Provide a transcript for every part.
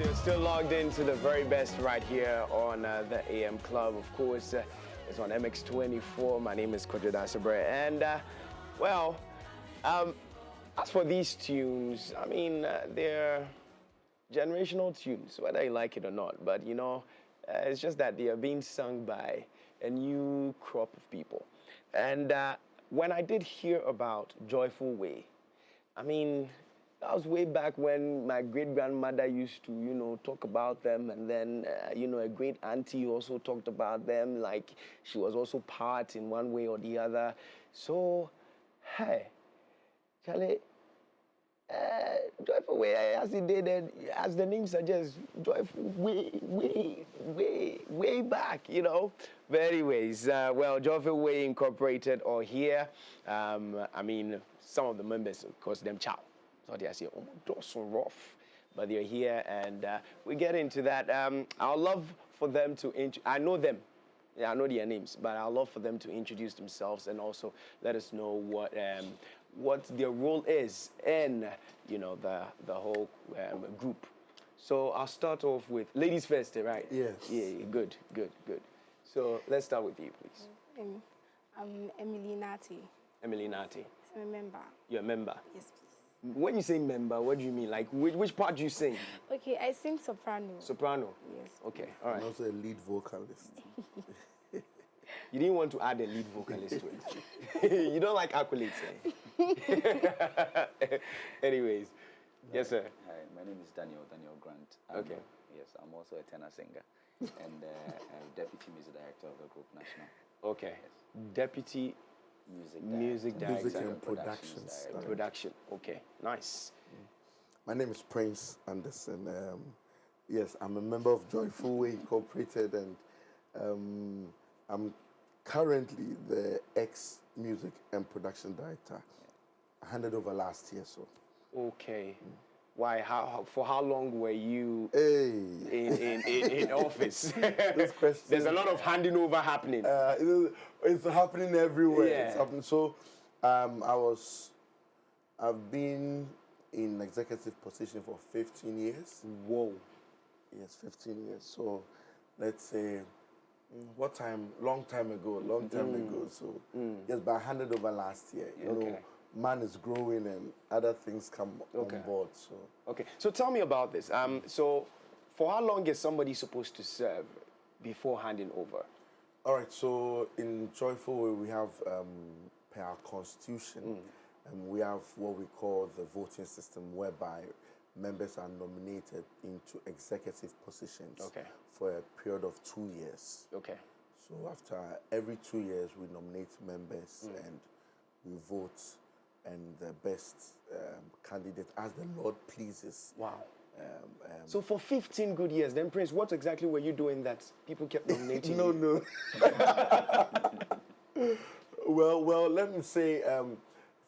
You're still logged into the very best right here on the AM Club. Of course, it's on MX24. My name is Kodjo Dasabre. And, as for these tunes, I mean, they're generational tunes, whether you like it or not. But, it's just that they are being sung by a new crop of people. And when I did hear about Joyful Way, I mean, that was way back when my great-grandmother used to, talk about them. And then, a great auntie also talked about them, like she was also part in one way or the other. So, hey, Charlie, Joyful Way, as it did, as the name suggests, Joyful way back, But anyways, Joyful Way Incorporated are here. I mean, some of the members, of course, them chow. So they are saying, oh, they're so rough. But they're here, and we get into that. I'd love for them to, I know them. Yeah, I know their names, but I'd love for them to introduce themselves and also let us know what their role is in, the whole group. So I'll start off with ladies first, right? Yes. Yeah, good. So let's start with you, please. I'm Emily Nati. Emily Nati. I'm a member. You're a member? Yes, please. When you say member, what do you mean? Like, which part do you sing? Okay, I sing soprano. Soprano? Yes. Okay, all right. I'm also a lead vocalist. You didn't want to add a lead vocalist to it. You don't like accolades, eh? Anyways. Yes, sir. Hi, my name is Daniel Grant. Okay. Yes, I'm also a tenor singer and I'm Deputy Music Director of the group National. Okay. Yes. Deputy Music Director. Music and Productions. Production. Okay, nice. My name is Prince Anderson. Yes, I'm a member of Joyful Way Incorporated, and I'm currently the ex-music and production director. I handed over last year, so. Okay. Why? For how long were you in office? There's a lot of handing over happening. It's happening everywhere. Yeah. It's happening. So, I've been in executive position for 15 years. Whoa. Yes, 15 years. So, let's say, what time? Long time ago. So, yes, but I handed over last year. You know, man is growing and other things come on board. So. Okay. So tell me about this. So, for how long is somebody supposed to serve before handing over? All right. So in Joyful Way, we have per our constitution, we have what we call the voting system, whereby members are nominated into executive positions for a period of 2 years. Okay. So after every 2 years, we nominate members and we vote, and the best candidate as the Lord pleases. Wow. So for 15 good years, then Prince, what exactly were you doing that people kept nominating you? No. Well, let me say,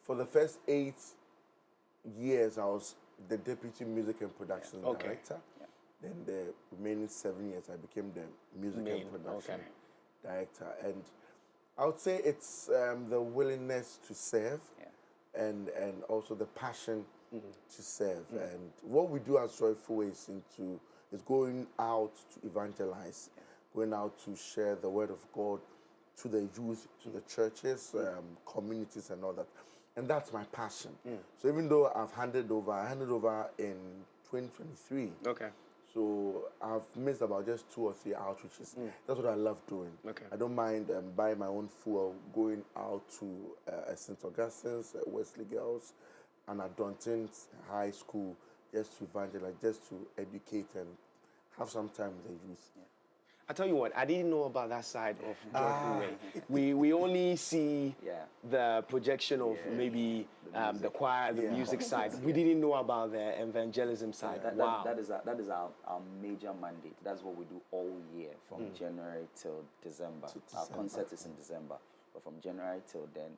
for the first 8 years, I was the Deputy Music and Production Director. Yeah. Then the remaining 7 years, I became the Music and Production Director. And I would say it's the willingness to serve and also the passion to serve. And what we do as Joyful Way is going out to evangelize, going out to share the word of God to the youth, to the churches, communities and all that. And that's my passion. So even though I handed over in 2023. Okay. So I've missed about just 2 or 3 outreaches. That's what I love doing. Okay. I don't mind buying my own fuel, going out to St. Augustine's, Wesley Girls, and at Dunton High School, just to evangelize, just to educate and have some time with the youth. Yeah. I tell you what, I didn't know about that side of Joyful Way. We only see the projection of maybe the choir, the music side. We didn't know about the evangelism side. That is our major mandate. That's what we do all year, from January till December. Our concert is in December, but from January till then,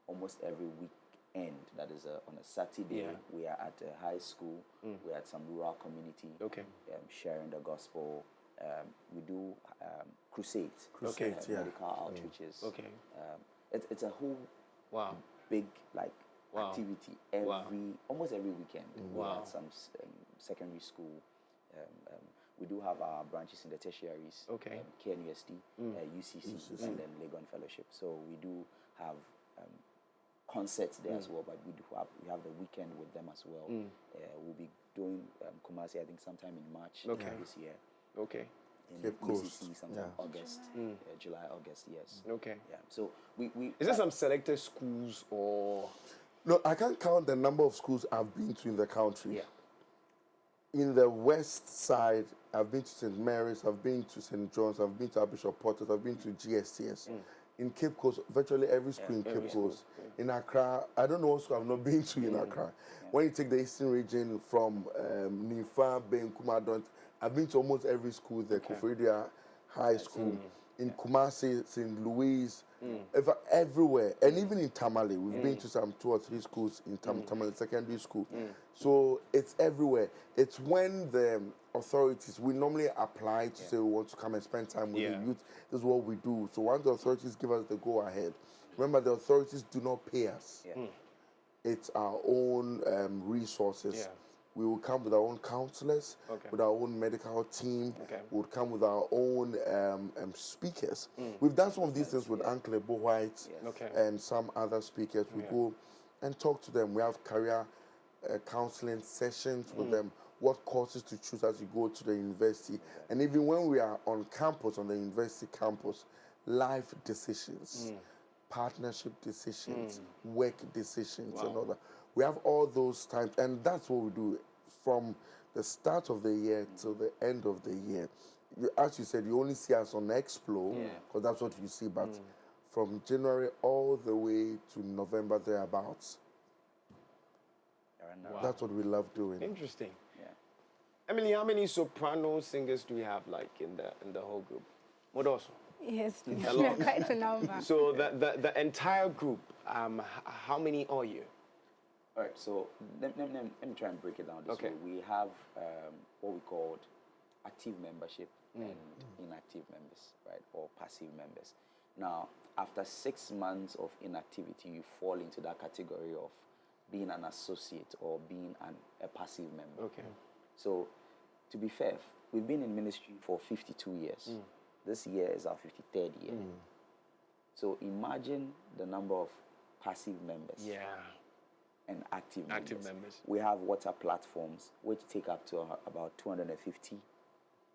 almost every weekend, that is on a Saturday, we are at a high school, we're at some rural community, sharing the gospel. We do crusades, medical outreaches. It's a whole big activity almost every weekend. We had some secondary school We do have our branches in the tertiaries, Okay. KNUST, UCC, and then Legon Fellowship. So we do have concerts there as well, but we have the weekend with them as well. We'll be doing Kumasi, I think, sometime in March this year. Okay. In Cape UCC, Coast. sometime August, July, August, yes. Okay. Yeah. So we Is there some selected schools or? No, I can't count the number of schools I've been to in the country. Yeah. In the west side, I've been to St. Mary's, I've been to St. John's, I've been to Bishop Potters, I've been to GSTS. In Cape Coast, virtually every school in Cape Coast. In Accra, I don't know what school I've not been to in Accra. When you take the eastern region from Nifa, Ben, Kumadon, I've been to almost every school there, Koforidua High School, in Kumasi, St. Louis, everywhere. And even in Tamale, we've been to some 2 or 3 schools in Tamale Secondary School. So it's everywhere. It's when the authorities, we normally apply to say we want to come and spend time with the youth. This is what we do. So once the authorities give us the go-ahead, remember the authorities do not pay us. It's our own resources. We will come with our own counselors, with our own medical team. We would come with our own speakers. We've done some of these things with Uncle Ebo White and some other speakers. We go and talk to them. We have career counseling sessions with them, what courses to choose as you go to the university. And even when we are on campus, on the university campus, life decisions, partnership decisions, work decisions, and all that. We have all those times, and that's what we do from the start of the year till the end of the year. As you said, you only see us on Explo, because that's what you see, but from January all the way to November thereabouts. That's what we love doing. Interesting. Emily, how many soprano singers do we have, like, in the whole group? Modoso? Yes, please. A lot. Quite a number. So the entire group, how many are you? All right, so let me try and break it down this way. We have what we call active membership and inactive members, right, or passive members. Now, after 6 months of inactivity, you fall into that category of being an associate or being a passive member. Okay. So, to be fair, we've been in ministry for 52 years. This year is our 53rd year. So imagine the number of passive members and active members. We have WhatsApp platforms which take up to about 250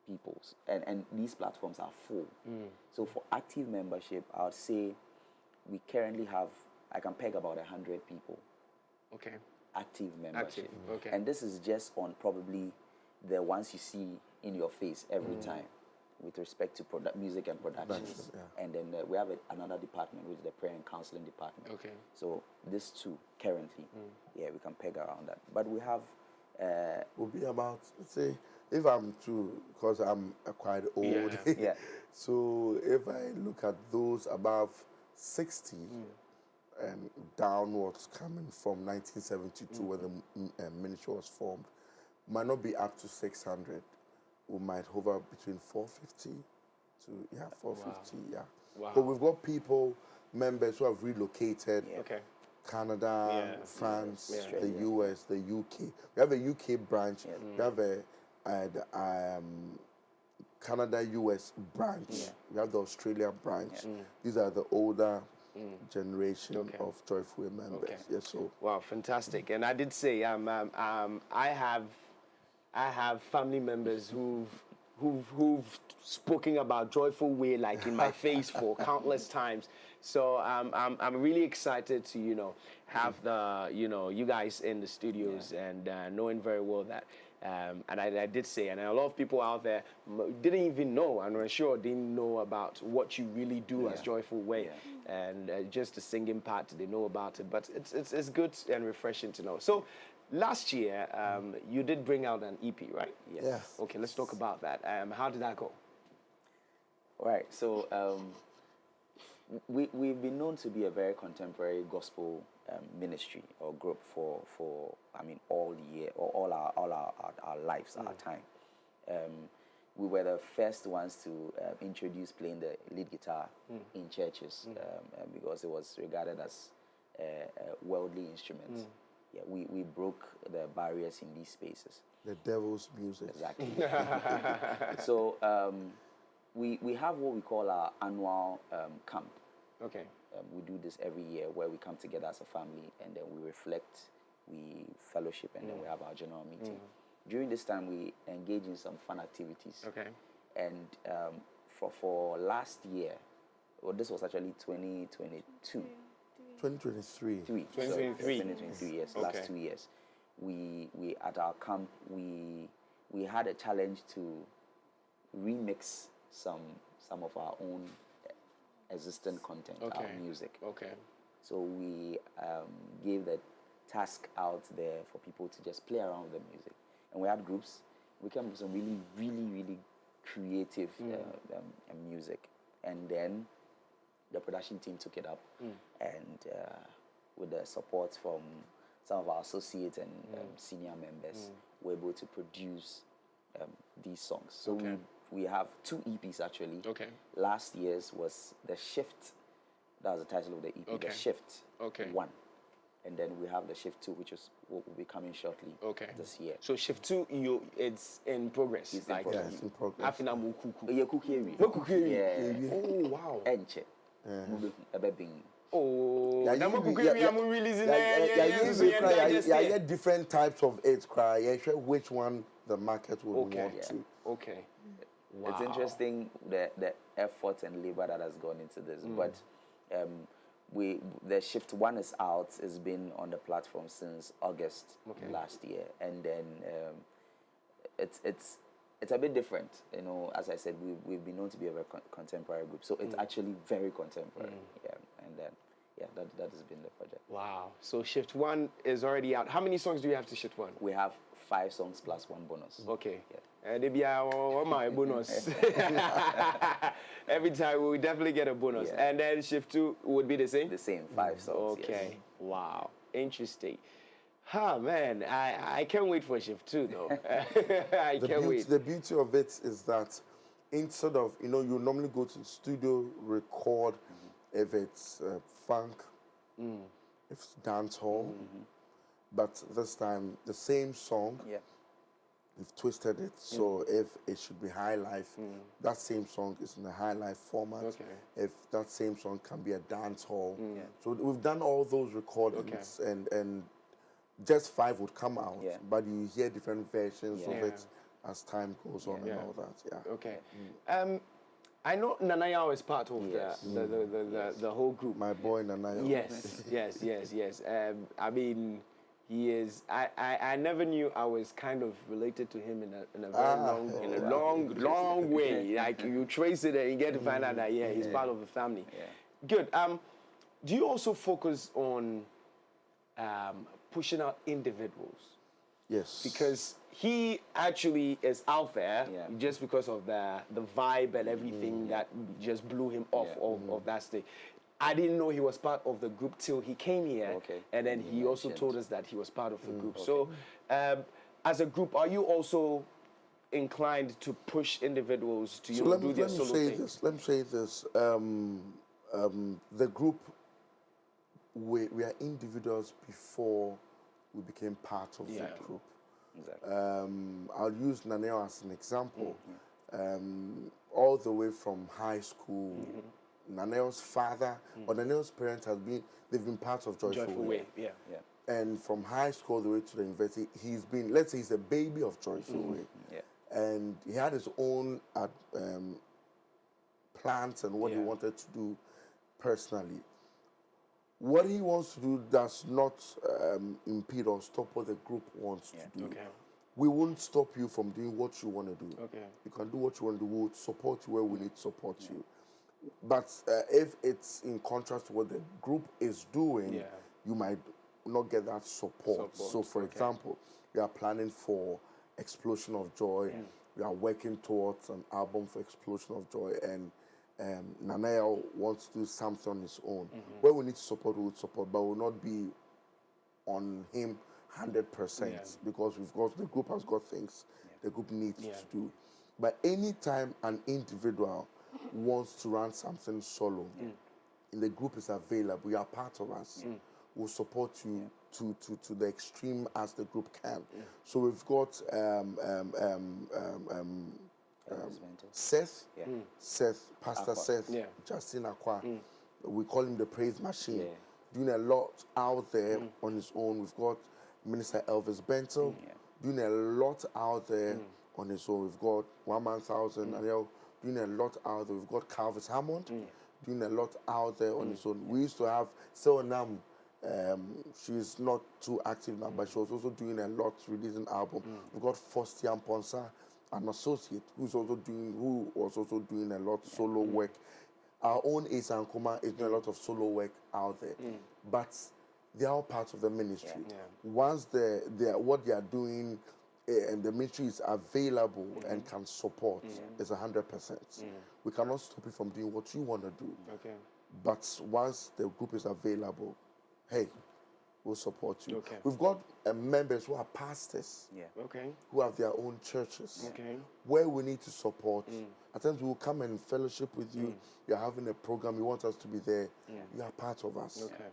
people. And these platforms are full. So for active membership, I would say we currently have, I can peg about 100 people. Okay. Active membership. Okay. And this is just on probably the ones you see in your face every time with respect to music and productions. And then we have another department, which is the prayer and counseling department. Okay. So these two currently, we can peg around that. But we have... will be about, let's say, if I'm to, because I'm quite old. So if I look at those above 60 and downwards coming from 1972 when the ministry was formed, might not be up to 600. We might hover between 450 to 450. But we've got people, members who have relocated. Canada, France, the US, the UK. We have a UK branch. We have a Canada, US branch. We have the Australian branch. These are the older generation of Joyful members. Yes, so. Wow, fantastic. And I did say I have family members who've spoken about Joyful Way like in my face for countless times. So I'm really excited to have you guys in the studios and knowing very well that and I did say, and a lot of people out there didn't even know, and I'm sure didn't know about what you really do as Joyful Way, and just the singing part they know about it. But it's good and refreshing to know. So. Last year, you did bring out an EP, right? Yes. Okay, let's talk about that. How did that go? All right, so we've been known to be a very contemporary gospel ministry or group for all year or all our lives, our time. We were the first ones to introduce playing the lead guitar in churches because it was regarded as a worldly instrument. we broke the barriers in these spaces. The devil's music. Exactly. So we have what we call our annual camp. Okay. We do this every year where we come together as a family and then we reflect, we fellowship, and then we have our general meeting. During this time, we engage in some fun activities. Okay. And for last year, well, this was actually 2022. 2023. 2023, yes, Okay. last 2 years. We at our camp, we had a challenge to remix some of our own existing content, our music. Okay. So we gave the task out there for people to just play around with the music. And we had groups. We came up with some really creative music. And then the production team took it up. And with the support from some of our associates and senior members, we're able to produce these songs. So we have 2 EPs actually. Okay. Last year's was The Shift. That was the title of the EP. Okay. The Shift 1. And then we have The Shift 2, which is what will be coming shortly this year. So Shift 2, it's in progress. It's in progress. Yeah, it's in progress. Afina Mukuku. Yeah, Kukeri. Kukeri. Oh, wow. Enche. Oh, Yeah, Namu you- Kukeri, yeah, I'm releasing yeah, different types of it. Yeah, sure which one the market will want to. Okay. Wow. It's interesting the effort and labor that has gone into this. But the Shift 1 is out. It's been on the platform since August last year, and then it's a bit different. You know, as I said, we've been known to be a very contemporary group, so it's actually very contemporary. Yeah, and then that has been the project. Wow. So Shift 1 is already out. How many songs do you have to Shift 1? We have 5 songs plus 1 bonus. Okay. Yeah. They be my bonus. Every time we will definitely get a bonus. Yeah. And then Shift 2 would be the same? The same 5 songs. Okay. Yes. Wow. Interesting. Man, I can't wait for Shift 2 though. I can't wait. The beauty of it is that instead of, you normally go to the studio, record, if it's funk, if it's dance hall, but this time the same song, we've twisted it, so if it should be high life, that same song is in the high life format. Okay. If that same song can be a dance hall. So we've done all those recordings, and just 5 would come out, but you hear different versions of it as time goes on and all that. Yeah. Okay. I know Nanayao is part of the whole group. My boy Nanayo. Yes. I mean, he is. I never knew I was kind of related to him in a very long way. Like you trace it and you get to find out that he's part of the family. Yeah. Good. Do you also focus on pushing out individuals? Yes. Because he actually is out there just because of the vibe and everything that just blew him off of that stage. I didn't know he was part of the group till he came here, and then he also told us that he was part of the group. So, as a group, are you also inclined to push individuals to do their solo thing? Let me say this. The group, we are individuals before we became part of the group. Exactly. I'll use Naneo as an example. All the way from high school, Naneo's father or Naneo's parents they've been part of Joyful Way. Yeah. And from high school all the way to the university, let's say he's a baby of Joyful Way. Yeah. And he had his own plans and what he wanted to do personally. What he wants to do does not impede or stop what the group wants to do. Okay. We won't stop you from doing what you want to do. Okay. You can do what you want to do. We'll support you where we need to support you. But if it's in contrast to what the group is doing, you might not get that support. So, for example, we are planning for Explosion of Joy. We are working towards an album for Explosion of Joy, and Naneo wants to do something on his own. Where we need to support, we would support, but will not be on him 100% because the group has got things the group needs to do. But anytime an individual wants to run something solo, and the group is available, you are part of us. will support you to the extreme as the group can. So we've got Seth, Pastor Aqua. Seth, Yeah. Justin Aqua. We call him the praise machine. Doing a lot out there on his own. We've got Minister Elvis Bentel doing a lot out there on his own. We've got One Man Thousand Ariel doing a lot out there. We've got Calvis Hammond doing a lot out there on his own. We used to have Seonam. She's not too active now, but she was also doing a lot, releasing album. We've got Fostian Ponsa, an associate, who was also doing a lot solo work. Our own Asa Nkuma is doing a lot of solo work out there, but they are all part of the ministry. Once what they are doing, and the ministry is available and can support, is 100%. We cannot stop you from doing what you want to do. Okay. But once the group is available, hey, we'll support you. Okay. We've got members who are pastors, Okay. who have their own churches, Okay. where we need to support. At times we will come and fellowship with you. You're having a program, you want us to be there. You are part of us. Okay.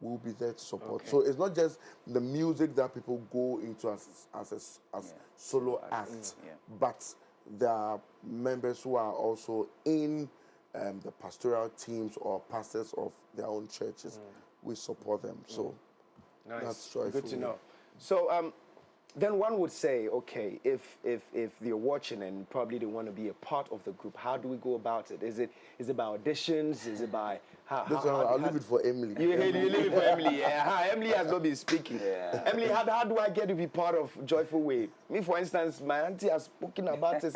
We'll be there to support. Okay. So it's not just the music that people go into as solo acts, but there are members who are also in the pastoral teams or pastors of their own churches. We support them. So Nice. that's joyful. Good to know. So then one would say, okay, if they're watching and probably they want to be a part of the group, how do we go about it? Is it about auditions? Is it by I'll leave it for Emily. You leave it for Emily. Yeah. Emily has not been speaking. Emily, how do I get to be part of Joyful Way? Me, for instance, my auntie has spoken about it.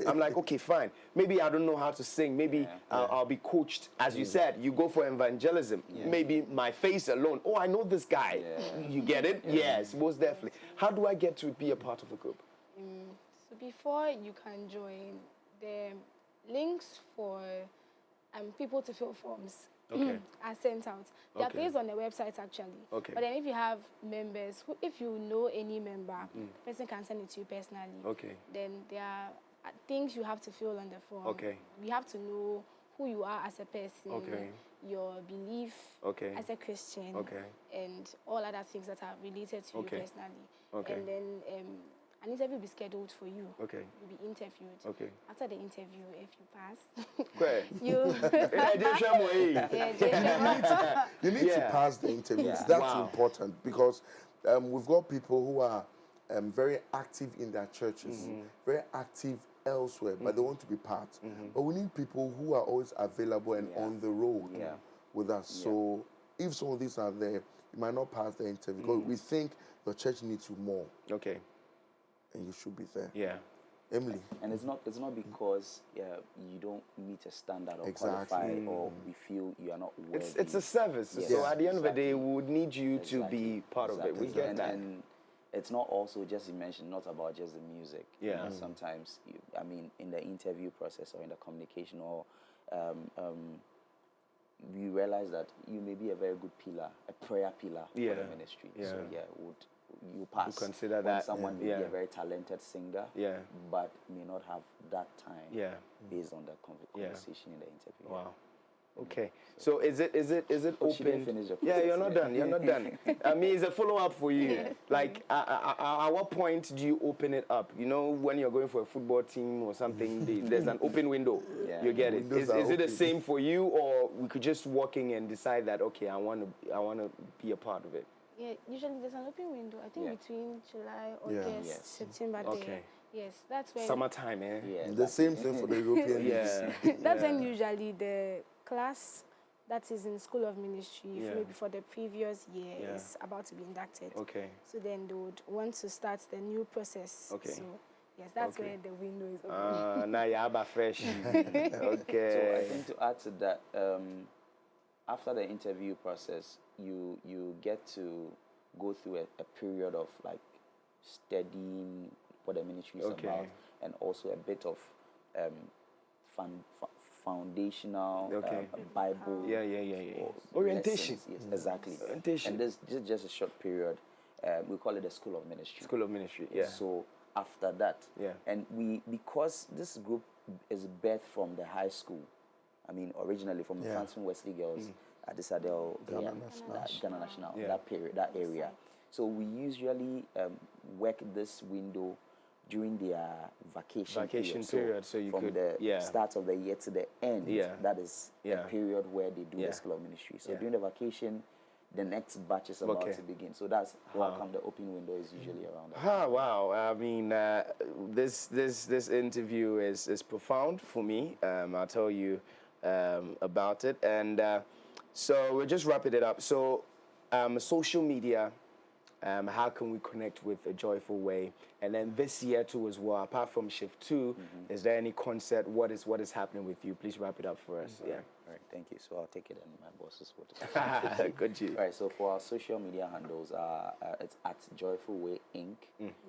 I'm like, okay, fine. Maybe I don't know how to sing. Maybe I'll be coached. As you said, you go for evangelism. Maybe my face alone. Oh, I know this guy. You get it? Yes, most definitely. How do I get to be a part of a group? So before you can join, the links for people to fill forms are sent out. They are placed on the website actually. Okay. But then if you have members, if you know any member, the person can send it to you personally. Okay. Then there are things you have to fill on the form. Okay. We have to know who you are as a person, Okay. your belief as a Christian, and all other things that are related to you personally. Okay. And then an interview will be scheduled for you. Okay. You'll be interviewed. Okay. After the interview, if you pass, Great. you You need to pass the interviews. That's important because we've got people who are very active in their churches, very active elsewhere, but they want to be part. But we need people who are always available and on the road with us. So if some of these are there, you might not pass the interview because we think the church needs you more. Okay. And you should be there. Yeah. Emily. And it's not because you don't meet a standard or qualify or we feel you are not worthy. It's a service. Yes. So at the end of the day, we would need you to be part of it. We get that. And it's not also just you mentioned not about just the music. Yeah. You know, sometimes in the interview process or in the communication or we realize that you may be a very good pillar, a prayer pillar for the ministry. Yeah. So you pass. You consider when that someone may be a very talented singer, but may not have that time based on the conversation in the interview. Wow. Okay. So is it open? She didn't finish the Yeah, process, you're not done. You're not done. I mean, it's a follow-up for you. Yes. Like, at what point do you open it up? You know, when you're going for a football team or something, there's an open window. Yeah. You get it. Windows Is it the open. same for you, or we could just walk in and decide that okay, I want to be a part of it? Yeah, usually there's an open window. I think between July, Yeah. August, Yes. September. Okay. There. Yes, that's when. Summertime, eh? Yeah, The same thing for the European Yeah. That's when usually the class that is in School of Ministry, maybe for the previous year, is about to be inducted. Okay. So then they would want to start the new process. Okay. So yes, that's where the window is open. Now you're about fresh. Okay. So I think to add to that, after the interview process, you get to go through a period of like studying what the ministry is about, and also a bit of foundational Bible. Yeah. Orientation. Lessons. Yes, exactly. Orientation. And this is just a short period. We call it the School of Ministry. School of Ministry. Yeah. So after that, and because this group is birthed from the high school, I mean originally from the Franciscan Wesley Girls, Adisadel, Ghana National, that period, that area. So we usually work this window during their vacation period. So you from could, the start of the year to the end, that is a period where they do the School of Ministry. So during the vacation, the next batch is about to begin. So that's how come the open window is usually around that. Wow. I mean, this interview is profound for me. I'll tell you about it. And so we're just wrapping it up. So social media, how can we connect with A Joyful Way? And then this year too as well, apart from Shift 2, is there any concert? What is happening with you? Please wrap it up for us. Yeah. All right, thank you. So I'll take it and my boss's word. Good G. All right, so for our social media handles, it's at Joyful Way Inc.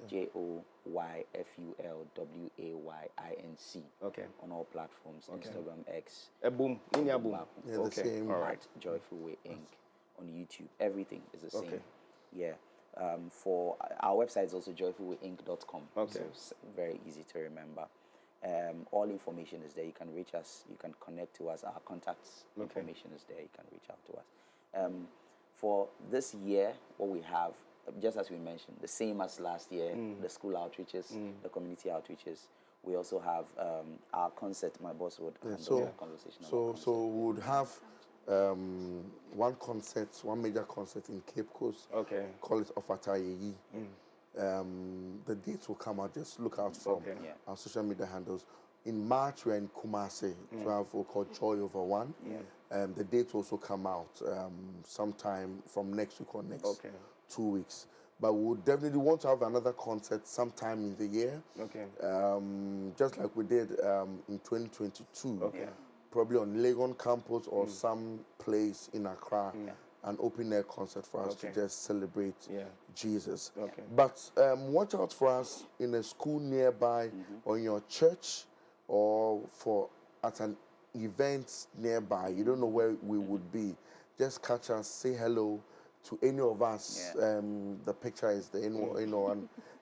JOYFULWAYINC. Okay. On all platforms, Instagram, X. Boom. Boom. Yeah, the same. All right. Joyful Way Inc. On YouTube. Everything is the same. Yeah. For our website is also joyfulwayinc.com. Okay. So it's very easy to remember. All information is there. You can reach us. You can connect to us. Our contacts information is there. You can reach out to us. For this year, what we have, just as we mentioned, the same as last year, the school outreaches, the community outreaches. We also have our concert. My boss would handle the conversation. So we would have one major concert in Cape Coast. Okay. Call it Ofatayeyi. The dates will come out. Just look out for our social media handles. In March, we're in Kumasi to have what we call Joy Over One. The dates also come out sometime from next week or next 2 weeks. But we would definitely want to have another concert sometime in the year. Okay. Just like we did in 2022. Okay. Probably on Legon campus or some place in Accra, an open-air concert for us to just celebrate Jesus. Okay. But watch out for us in a school nearby or in your church or at an event nearby. You don't know where we would be. Just catch us, say hello to any of us. The picture is there,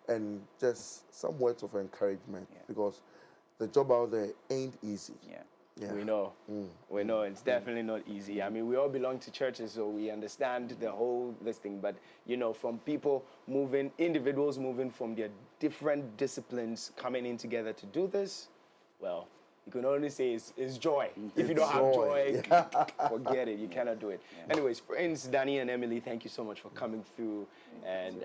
and just some words of encouragement because the job out there ain't easy. Yeah. We know. We know it's definitely not easy. I mean, we all belong to churches, so we understand the whole this thing. But, from individuals moving from their different disciplines coming in together to do this, well, you can only say it's joy. If you don't have joy, forget it. You cannot do it. Anyways, friends, Danny and Emily, thank you so much for coming through. And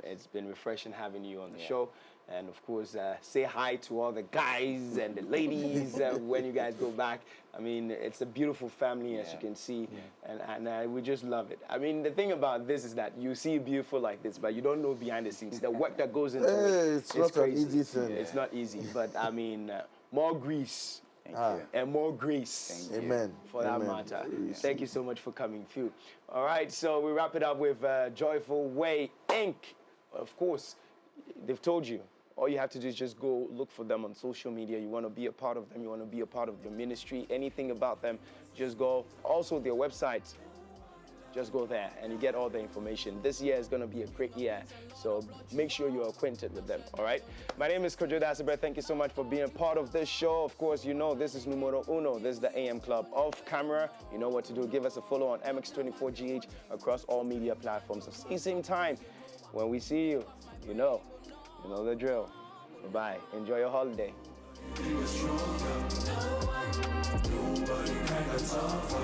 it's been refreshing having you on the show. And of course, say hi to all the guys and the ladies when you guys go back. I mean, it's a beautiful family, as you can see, and we just love it. I mean, the thing about this is that you see beautiful like this, but you don't know behind the scenes. The work that goes into it. It's not crazy. An easy thing. It's not easy, but I mean, more grease. And more grace. Amen. For that matter. Thank you so much for coming through. All right, so we wrap it up with Joyful Way Inc. Of course, they've told you. All you have to do is just go look for them on social media. You want to be a part of them. You want to be a part of their ministry. Anything about them, just go. Also, their website. Just go there and you get all the information. This year is going to be a great year, so make sure you're acquainted with them, all right? My name is Kojo Dasabert. Thank you so much for being part of this show. Of course, this is Numero Uno. This is the AM Club. Off camera, you know what to do. Give us a follow on MX24GH across all media platforms. At the same time, when we see you, you know the drill. Bye-bye. Enjoy your holiday. Nobody kinda tougher.